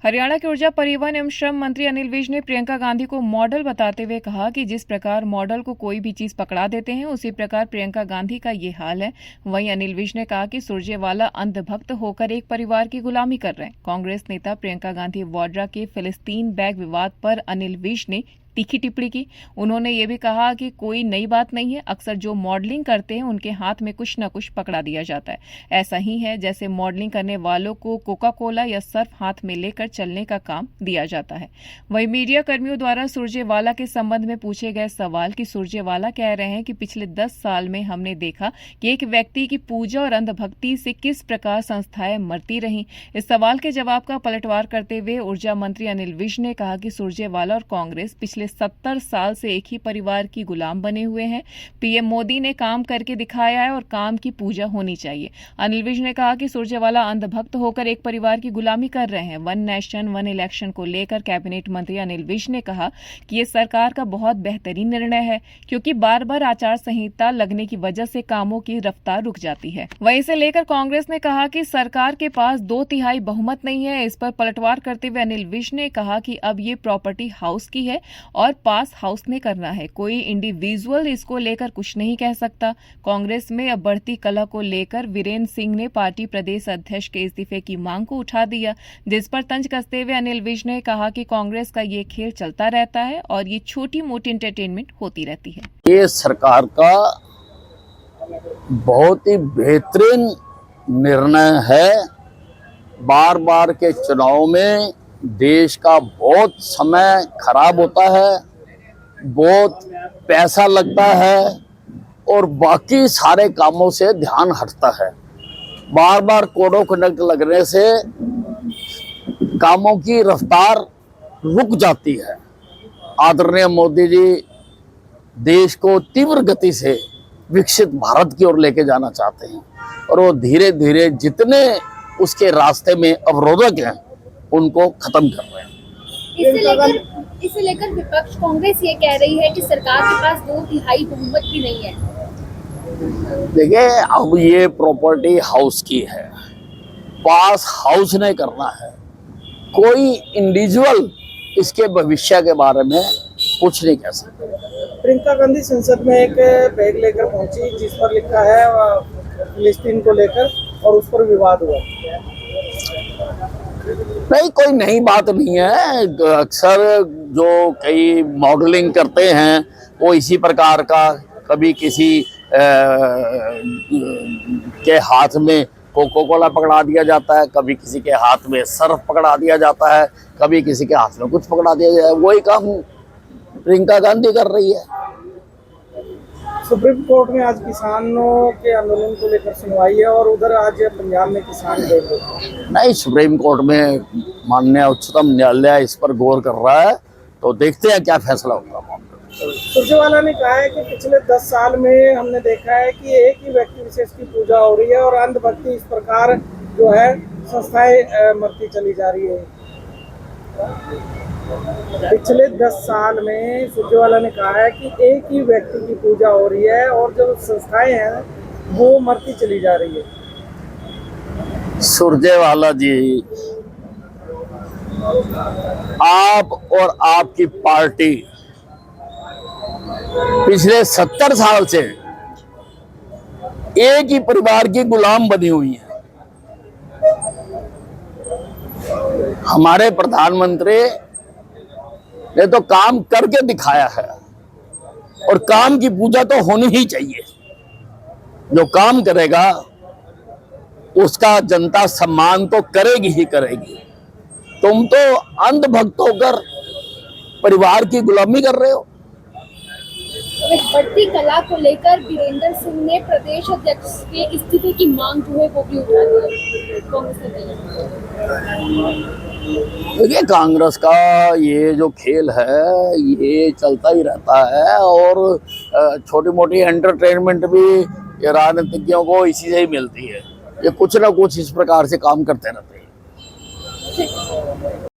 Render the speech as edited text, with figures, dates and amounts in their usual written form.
हरियाणा के ऊर्जा परिवहन एवं श्रम मंत्री अनिल विज ने प्रियंका गांधी को मॉडल बताते हुए कहा कि जिस प्रकार मॉडल को कोई भी चीज पकड़ा देते हैं उसी प्रकार प्रियंका गांधी का ये हाल है। वहीं अनिल विज ने कहा कि सुरजेवाला अंधभक्त होकर एक परिवार की गुलामी कर रहे हैं। कांग्रेस नेता प्रियंका गांधी वाड्रा के फिलिस्तीन बैग विवाद पर अनिल विज ने तीखी टिप्पणी की। उन्होंने ये भी कहा कि कोई नई बात नहीं है, अक्सर जो मॉडलिंग करते हैं उनके हाथ में कुछ न कुछ पकड़ा दिया जाता है। ऐसा ही है जैसे मॉडलिंग करने वालों को कोका कोला या सर्फ हाथ में लेकर चलने का काम दिया जाता है। वहीं मीडिया कर्मियों द्वारा सुरजेवाला के संबंध में पूछे गए सवाल कि सुरजेवाला कह रहे हैं कि पिछले 10 साल में हमने देखा कि एक व्यक्ति की पूजा और अंधभक्ति से किस प्रकार संस्थाएं मरती रहीं। इस सवाल के जवाब का पलटवार करते हुए ऊर्जा मंत्री अनिल विज ने कहा कि सुरजेवाला और कांग्रेस पिछले 70 साल से एक ही परिवार की गुलाम बने हुए हैं। पीएम मोदी ने काम करके दिखाया है और काम की पूजा होनी चाहिए। अनिल विज ने कहा कि सुरजेवाला अंधभक्त होकर एक परिवार की गुलामी कर रहे हैं। वन नेशन वन इलेक्शन को लेकर कैबिनेट मंत्री अनिल विज ने कहा कि ये सरकार का बहुत बेहतरीन निर्णय है, क्योंकि बार बार आचार संहिता लगने की वजह से कामों की रफ्तार रुक जाती है। वहीं इसे लेकर कांग्रेस ने कहा कि सरकार के पास 2/3 बहुमत नहीं है। इस पर पलटवार करते हुए अनिल विज ने कहा कि अब ये प्रॉपर्टी हाउस की है और पास हाउस ने करना है। कोई इंडिविजुअल इसको लेकर कुछ नहीं कह सकता। कांग्रेस में अब बढ़ती कलह को लेकर वीरेंद्र सिंह ने पार्टी प्रदेश अध्यक्ष के इस्तीफे की मांग को उठा दिया, जिस पर तंज कसते हुए अनिल विज ने कहा कि कांग्रेस का ये खेल चलता रहता है और ये छोटी मोटी एंटरटेनमेंट होती रहती है। ये सरकार का बहुत ही बेहतरीन निर्णय है। बार बार के चुनाव में देश का बहुत समय खराब होता है, बहुत पैसा लगता है और बाकी सारे कामों से ध्यान हटता है। बार बार कोड ऑफ कंडक्ट लगने से कामों की रफ्तार रुक जाती है। आदरणीय मोदी जी देश को तीव्र गति से विकसित भारत की ओर लेके जाना चाहते हैं और वो धीरे धीरे जितने उसके रास्ते में अवरोधक हैं उनको खत्म कर रहे हैं। इसे लेकर विपक्ष कांग्रेस ये कह रही है कि सरकार के पास 2/3 बहुमत भी नहीं है। देखिए, अब ये प्रॉपर्टी हाउस की है, पास हाउस ने करना है। कोई इंडिविजुअल इसके भविष्य के बारे में कुछ नहीं कह सकता। प्रियंका गांधी संसद में एक बैग लेकर पहुंची जिस पर लिखा है फिलिस्तीन को लेकर और उस पर विवाद हुआ। नहीं, कोई नई बात नहीं है। अक्सर जो कई मॉडलिंग करते हैं वो इसी प्रकार का, कभी किसी के हाथ में कोका कोला पकड़ा दिया जाता है, कभी किसी के हाथ में सर्फ पकड़ा दिया जाता है, कभी किसी के हाथ में कुछ पकड़ा दिया जाता है। वही काम प्रियंका गांधी कर रही है। सुप्रीम कोर्ट में आज किसानों के आंदोलन को लेकर सुनवाई है और उधर आज पंजाब में किसान नहीं, सुप्रीम कोर्ट में माननीय उच्चतम न्यायालय इस पर गौर कर रहा है, तो देखते हैं क्या फैसला होगा। सुरजेवाला ने कहा है कि पिछले 10 साल में हमने देखा है कि एक ही व्यक्ति विशेष की पूजा हो रही है और अंधभक्ति इस प्रकार जो है संस्थाएं मरती चली जा रही है। पिछले 10 साल में सुरजेवाला ने कहा है कि एक ही व्यक्ति की पूजा हो रही है और जो संस्थाएं हैं वो मरती चली जा रही है। सुरजेवाला जी, आप और आपकी पार्टी पिछले 70 साल से एक ही परिवार की गुलाम बनी हुई है। हमारे प्रधानमंत्री ने तो काम करके दिखाया है और काम की पूजा तो होनी ही चाहिए। जो काम करेगा उसका जनता सम्मान तो करेगी ही करेगी। तुम तो अंधभक्त होकर परिवार की गुलामी कर रहे हो। बढ़ती कला को लेकर वीरेंद्र सिंह ने प्रदेश अध्यक्ष के इस्तीफे की मांग जो है वो भी उठा दी कांग्रेस ने। देखिए, कांग्रेस का ये जो खेल है ये चलता ही रहता है और छोटी मोटी एंटरटेनमेंट भी राजनीतिज्ञों को इसी से ही मिलती है। ये कुछ ना कुछ इस प्रकार से काम करते रहते हैं।